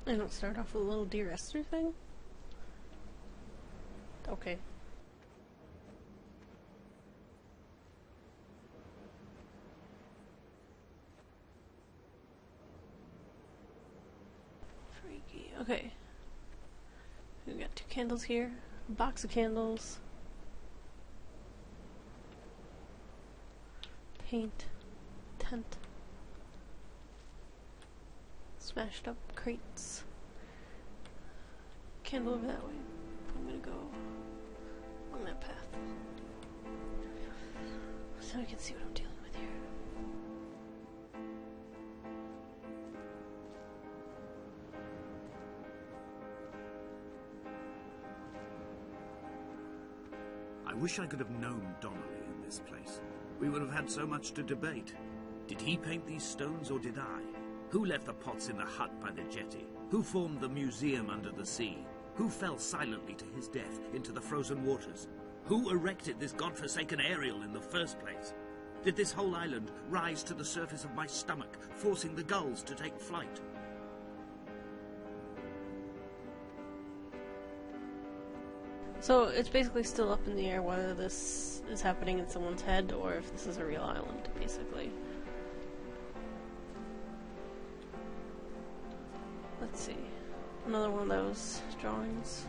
I don't start off with a little Dear Esther thing? Okay. Freaky. Okay. We got 2 candles here. A box of candles. Paint. Tent. Smashed up crates. Candle over that way. I'm gonna go on that path. So I can see what I'm dealing with here. I wish I could have known Donnelly in this place. We would have had so much to debate. Did he paint these stones or did I? Who left the pots in the hut by the jetty? Who formed the museum under the sea? Who fell silently to his death into the frozen waters? Who erected this godforsaken aerial in the first place? Did this whole island rise to the surface of my stomach, forcing the gulls to take flight? So it's basically still up in the air whether this is happening in someone's head or if this is a real island, basically. Let's see. Another one of those drawings.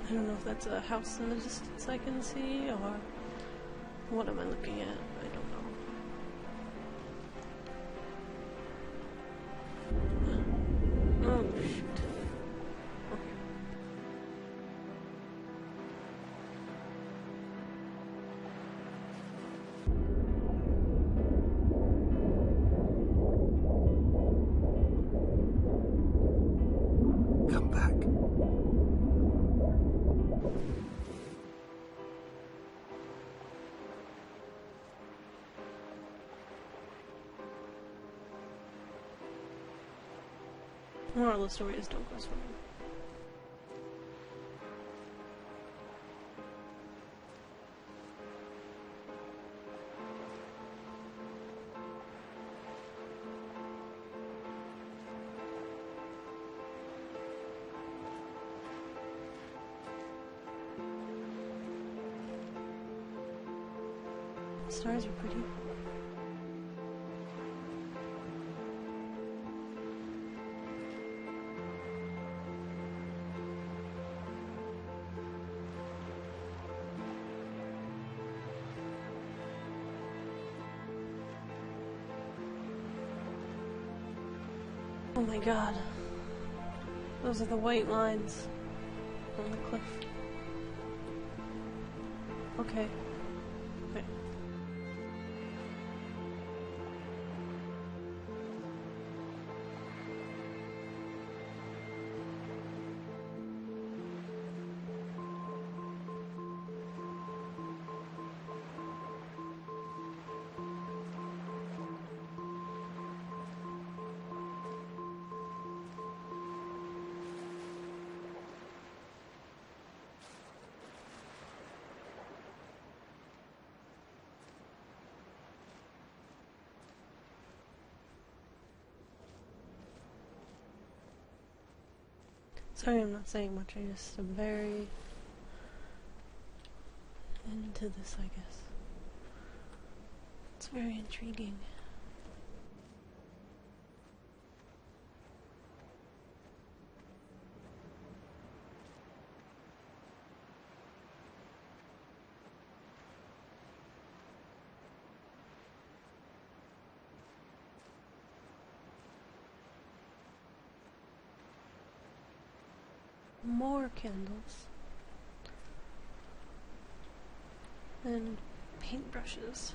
I don't know if that's a house in the distance I can see, or what am I looking at? I don't know. Oh, shoot. Okay. Come back. Moral of the story is don't go swimming. The stars are pretty. Oh my god. Those are the white lines on the cliff. Okay. Okay. Sorry I'm not saying much, I just am very into this, I guess. It's very intriguing. More candles and paintbrushes.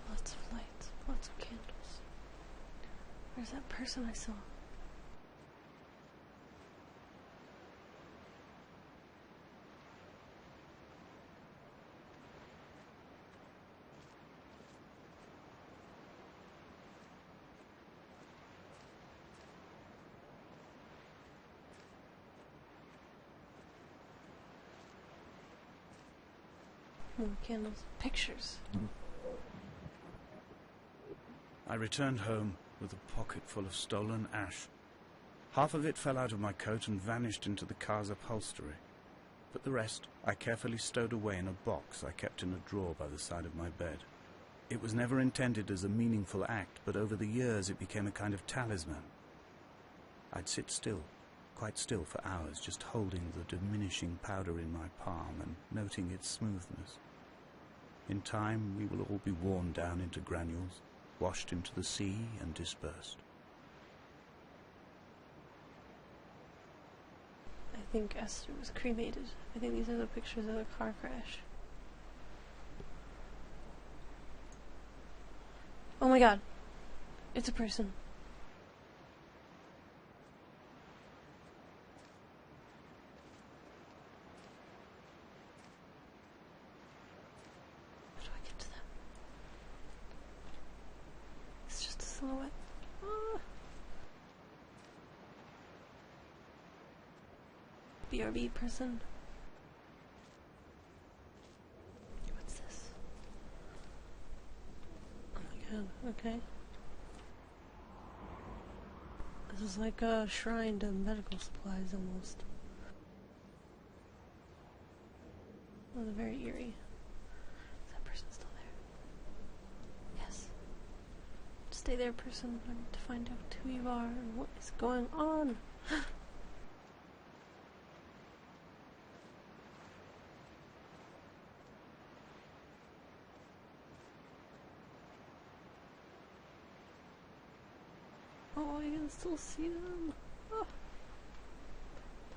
Lots of lights, lots of candles. Where's that person I saw? More candles. Pictures. I returned home with a pocket full of stolen ash. Half of it fell out of my coat and vanished into the car's upholstery. But the rest I carefully stowed away in a box I kept in a drawer by the side of my bed. It was never intended as a meaningful act, but over the years it became a kind of talisman. I'd sit still, quite still for hours, just holding the diminishing powder in my palm and noting its smoothness. In time we will all be worn down into granules, washed into the sea and dispersed. I think Esther was cremated. I think these are the pictures of the car crash. Oh my god. It's a person. How do I get to them? It's just a silhouette. Ah. BRB person. What's this? Oh my god, okay. This is like a shrine to medical supplies almost. Oh, they're very eerie. Is that person still there? Yes. Stay there, person. I need to find out who you are and what is going on. Oh, I can still see them. Oh.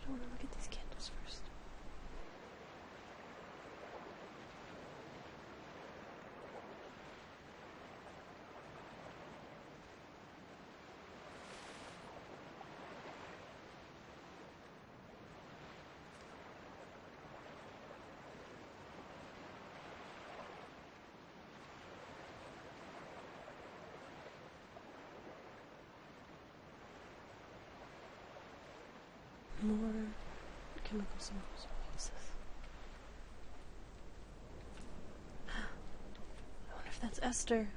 I want to look at these candles first. More chemical symbols. What's this? I wonder if that's Esther.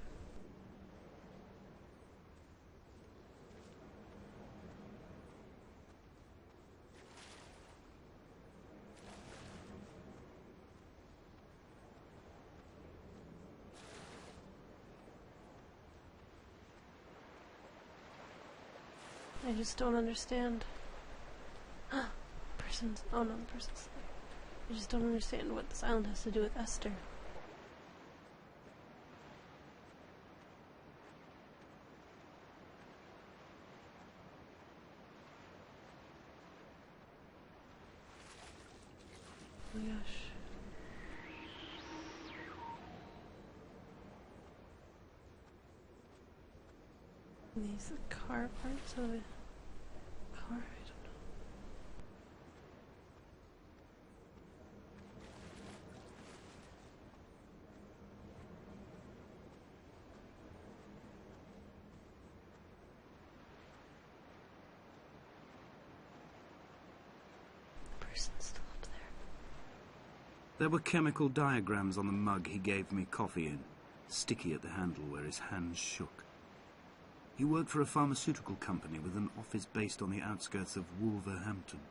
I just don't understand. Persons. Oh no, the person's there. I just don't understand what this island has to do with Esther. Oh my gosh. These are car parts of a car? I don't know. The person's still up there. There were chemical diagrams on the mug he gave me coffee in, sticky at the handle where his hands shook. He worked for a pharmaceutical company with an office based on the outskirts of Wolverhampton.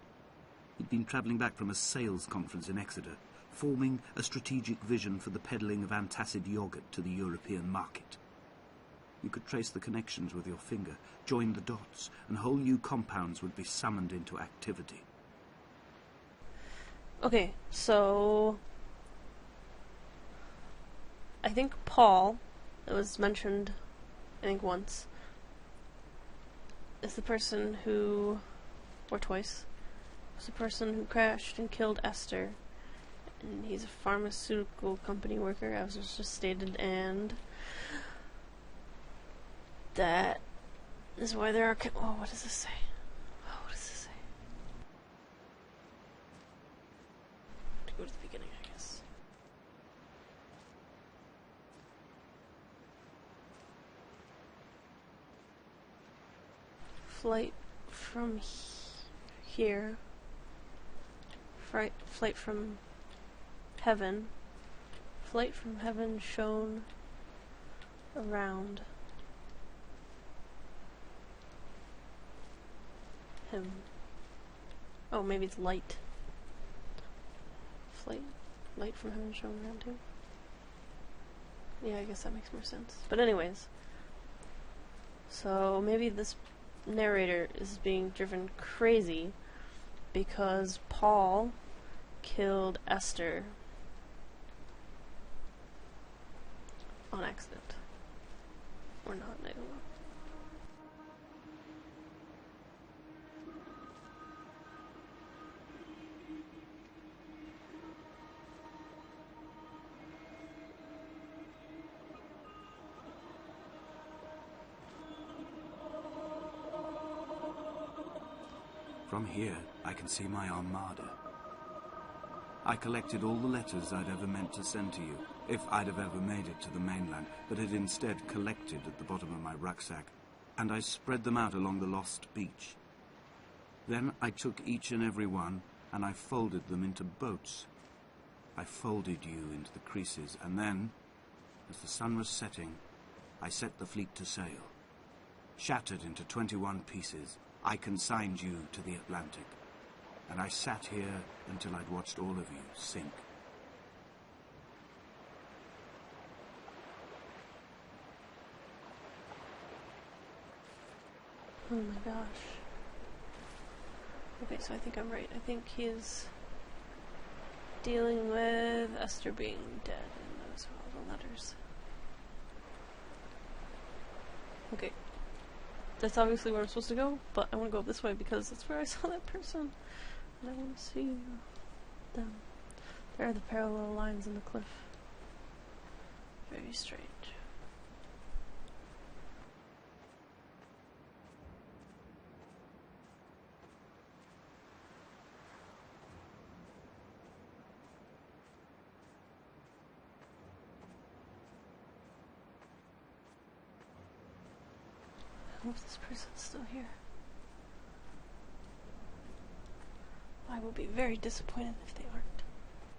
He'd been travelling back from a sales conference in Exeter, forming a strategic vision for the peddling of antacid yogurt to the European market. You could trace the connections with your finger, join the dots, and whole new compounds would be summoned into activity. Okay, so I think Paul, that was mentioned, I think once, is the person who, or twice, was the person who crashed and killed Esther. And he's a pharmaceutical company worker, as was just stated, and that This is why there are... Oh, what does this say? Oh, what does this say? To go to the beginning, I guess. Flight from here. Flight from heaven. Flight from heaven shone around him. Oh, maybe it's light. Light from heaven shone around him. Yeah, I guess that makes more sense. But anyways, so maybe this narrator is being driven crazy because Paul killed Esther on accident. Or not, I don't know. From here, I can see my armada. I collected all the letters I'd ever meant to send to you, if I'd have ever made it to the mainland, but had instead collected at the bottom of my rucksack, and I spread them out along the lost beach. Then I took each and every one, and I folded them into boats. I folded you into the creases, and then, as the sun was setting, I set the fleet to sail. Shattered into 21 pieces, I consigned you to the Atlantic, and I sat here until I'd watched all of you sink. Oh my gosh. Okay, so I think I'm right. I think he's dealing with Esther being dead, and those are all the letters. Okay. That's obviously where I'm supposed to go, but I want to go up this way because that's where I saw that person. And I want to see them. There are the parallel lines in the cliff. Very strange. I hope this person's still here. I will be very disappointed if they aren't.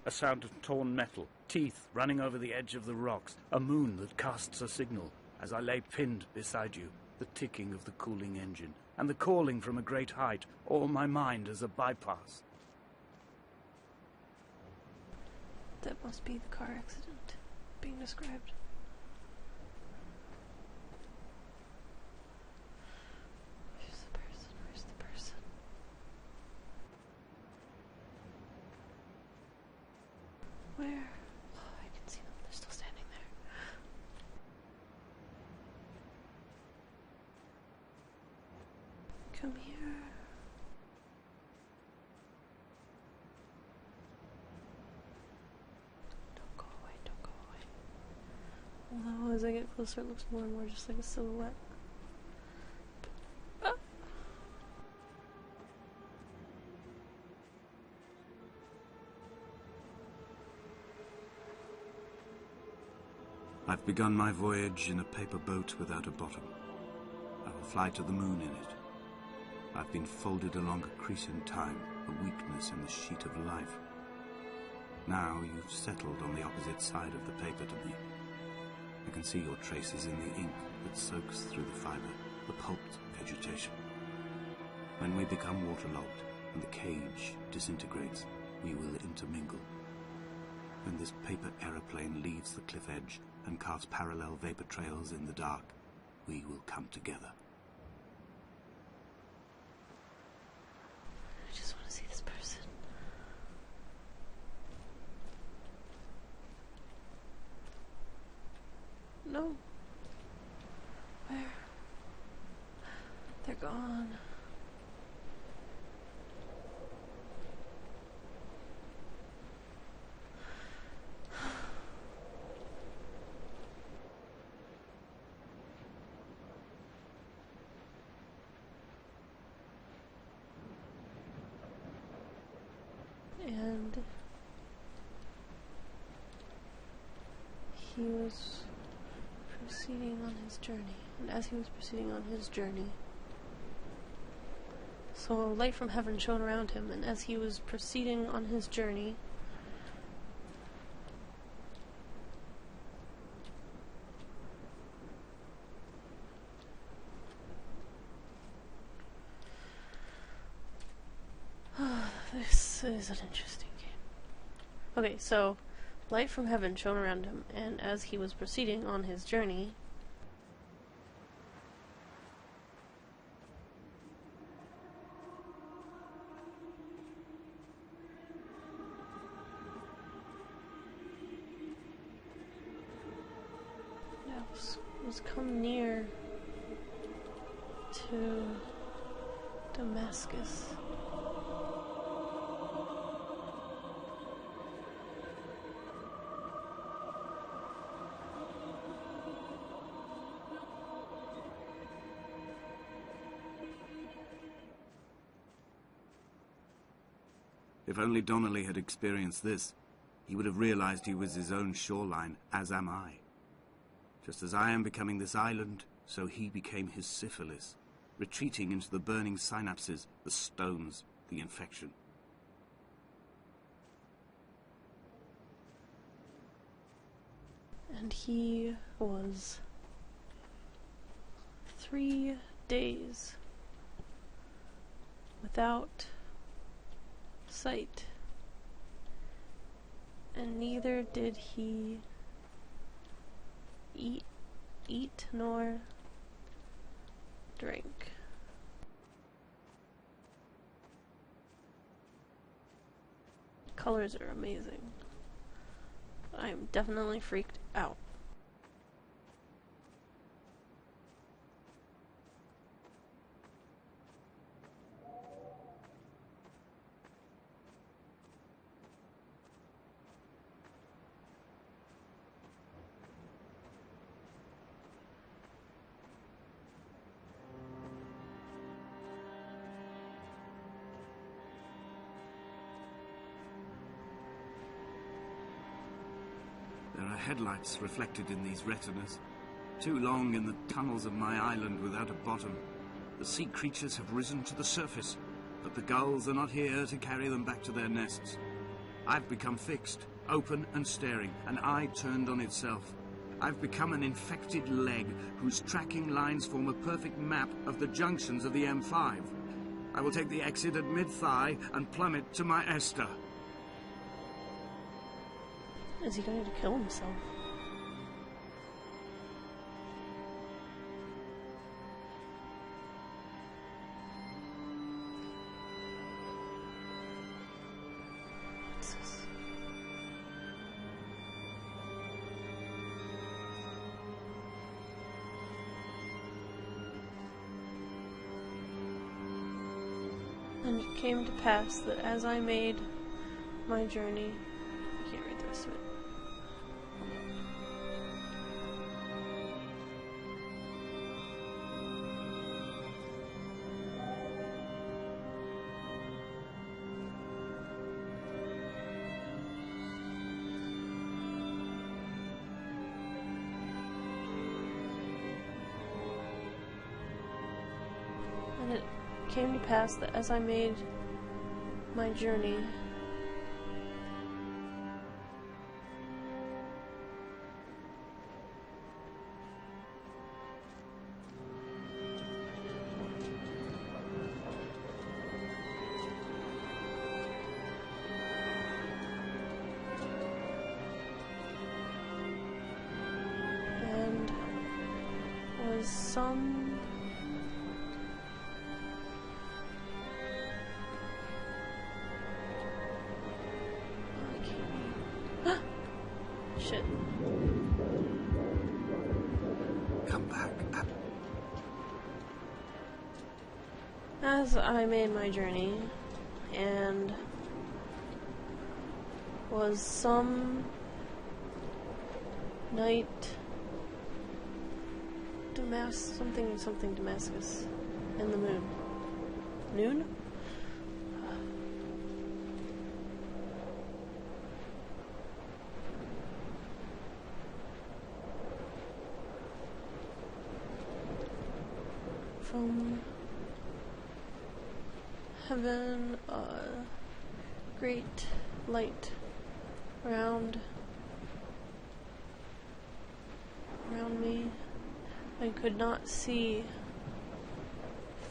A sound of torn metal, teeth running over the edge of the rocks, a moon that casts a signal. As I lay pinned beside you, the ticking of the cooling engine, and the calling from a great height, all my mind as a bypass. That must be the car accident being described. Where's the person? Where's the person? Where? Oh, I can see them. They're still standing there. Come here. Don't go away, don't go away. Although as I get closer it looks more and more just like a silhouette. Ah! I've begun my voyage in a paper boat without a bottom. I will fly to the moon in it. I've been folded along a crease in time, a weakness in the sheet of life. Now you've settled on the opposite side of the paper to me. I can see your traces in the ink that soaks through the fibre, the pulped vegetation. When we become waterlogged and the cage disintegrates, we will intermingle. When this paper aeroplane leaves the cliff edge and carves parallel vapor trails in the dark, we will come together. I just want to see this person. No. Where? They're gone. and he was proceeding on his journey. And as he was proceeding on his journey, so a light from heaven shone around him, and as he was proceeding on his journey, this is an interesting game. Okay, so light from heaven shone around him, and as he was proceeding on his journey, was come near to Damascus. If only Donnelly had experienced this, he would have realized he was his own shoreline, as am I. Just as I am becoming this island, so he became his syphilis, retreating into the burning synapses, the stones, the infection. And he was 3 days without sight, and neither did he eat nor drink. Colors are amazing. I am definitely freaked out. There are headlights reflected in these retinas. Too long in the tunnels of my island without a bottom. The sea creatures have risen to the surface, but the gulls are not here to carry them back to their nests. I've become fixed, open and staring, an eye turned on itself. I've become an infected leg whose tracking lines form a perfect map of the junctions of the M5. I will take the exit at mid-thigh and plummet to my Esther. Is he going to kill himself? What's this? And it came to pass that as I made my journey, I can't read the rest of it. And it came to pass that as I made my journey, and was some shit. Come back. As I made my journey, and was some night something Damascus in the moon. Noon? from heaven a great light around me. I could not see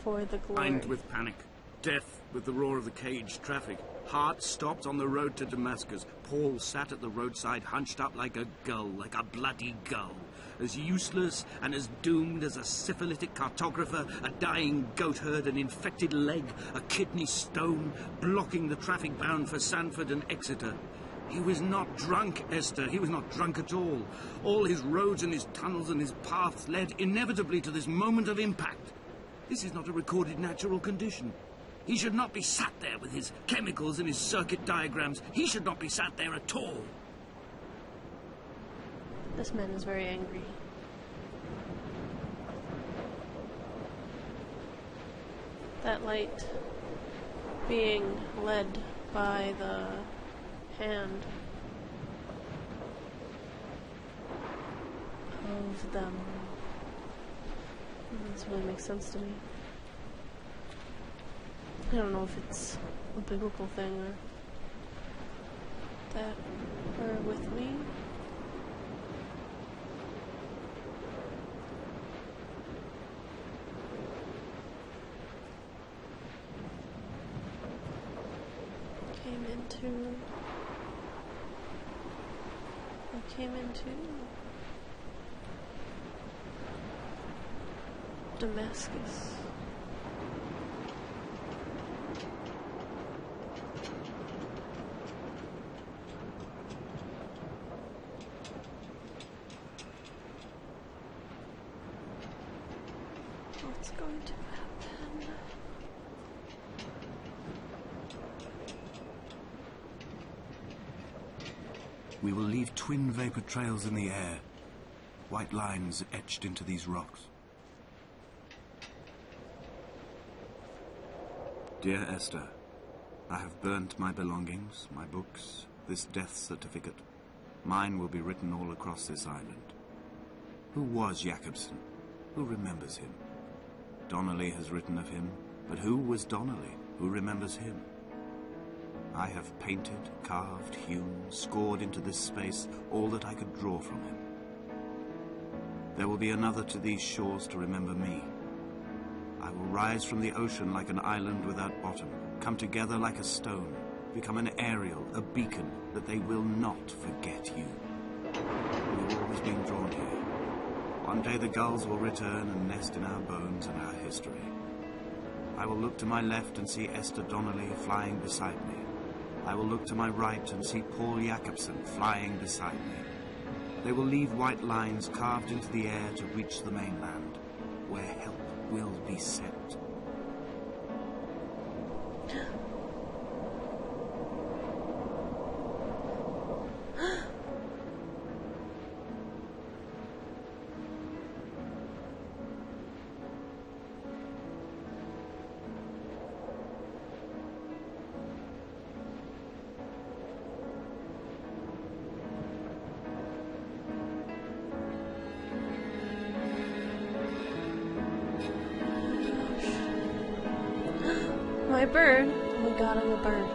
for the glory. Blind with panic, deaf with the roar of the caged traffic, heart stopped on the road to Damascus. Paul sat at the roadside, hunched up like a gull, like a bloody gull, as useless and as doomed as a syphilitic cartographer, a dying goat herd, an infected leg, a kidney stone, blocking the traffic bound for Sanford and Exeter. He was not drunk, Esther. He was not drunk at all. All his roads and his tunnels and his paths led inevitably to this moment of impact. This is not a recorded natural condition. He should not be sat there with his chemicals and his circuit diagrams. He should not be sat there at all. This man is very angry. That light being led by the hand of them. This really makes sense to me. I don't know if it's a biblical thing or that are with me. I came into Damascus. What's going to happen? We will leave twin vapor trails in the air, white lines etched into these rocks. Dear Esther, I have burnt my belongings, my books, this death certificate. Mine will be written all across this island. Who was Jakobsen? Who remembers him? Donnelly has written of him, but who was Donnelly? Who remembers him? I have painted, carved, hewn, scored into this space all that I could draw from him. There will be another to these shores to remember me. I will rise from the ocean like an island without bottom, come together like a stone, become an aerial, a beacon, that they will not forget you. We have always been drawn here. One day the gulls will return and nest in our bones and our history. I will look to my left and see Esther Donnelly flying beside me. I will look to my right and see Paul Jakobsen flying beside me. They will leave white lines carved into the air to reach the mainland, where help will be sent. My bird? Oh my god, I'm a bird.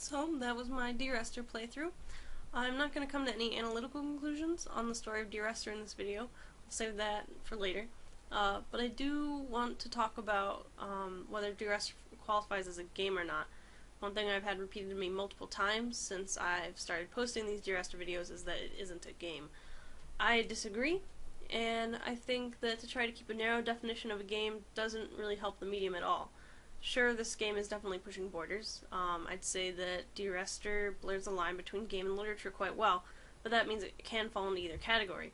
So that was my Dear Esther playthrough. I'm not going to come to any analytical conclusions on the story of Dear Esther in this video. I'll save that for later. But I do want to talk about whether Dear Esther qualifies as a game or not. One thing I've had repeated to me multiple times since I've started posting these Dear Esther videos is that it isn't a game. I disagree, and I think that to try to keep a narrow definition of a game doesn't really help the medium at all. Sure, this game is definitely pushing borders. I'd say that Dear Esther blurs the line between game and literature quite well, but that means it can fall into either category.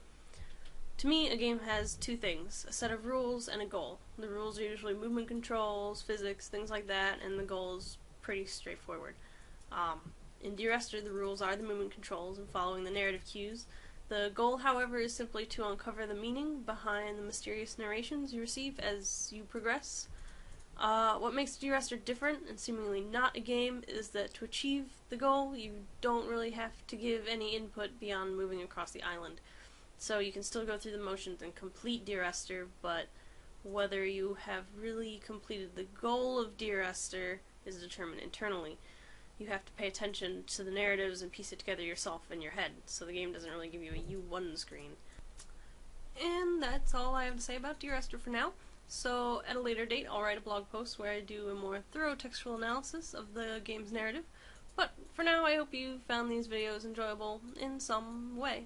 To me, a game has two things, a set of rules and a goal. The rules are usually movement controls, physics, things like that, and the goal is pretty straightforward. In Dear Esther, the rules are the movement controls and following the narrative cues. The goal, however, is simply to uncover the meaning behind the mysterious narrations you receive as you progress. What makes Dear Esther different and seemingly not a game is that to achieve the goal, you don't really have to give any input beyond moving across the island. So you can still go through the motions and complete Dear Esther, but whether you have really completed the goal of Dear Esther is determined internally. You have to pay attention to the narratives and piece it together yourself in your head, so the game doesn't really give you a you won screen. And that's all I have to say about Dear Esther for now. So at a later date I'll write a blog post where I do a more thorough textual analysis of the game's narrative. But for now I hope you found these videos enjoyable in some way.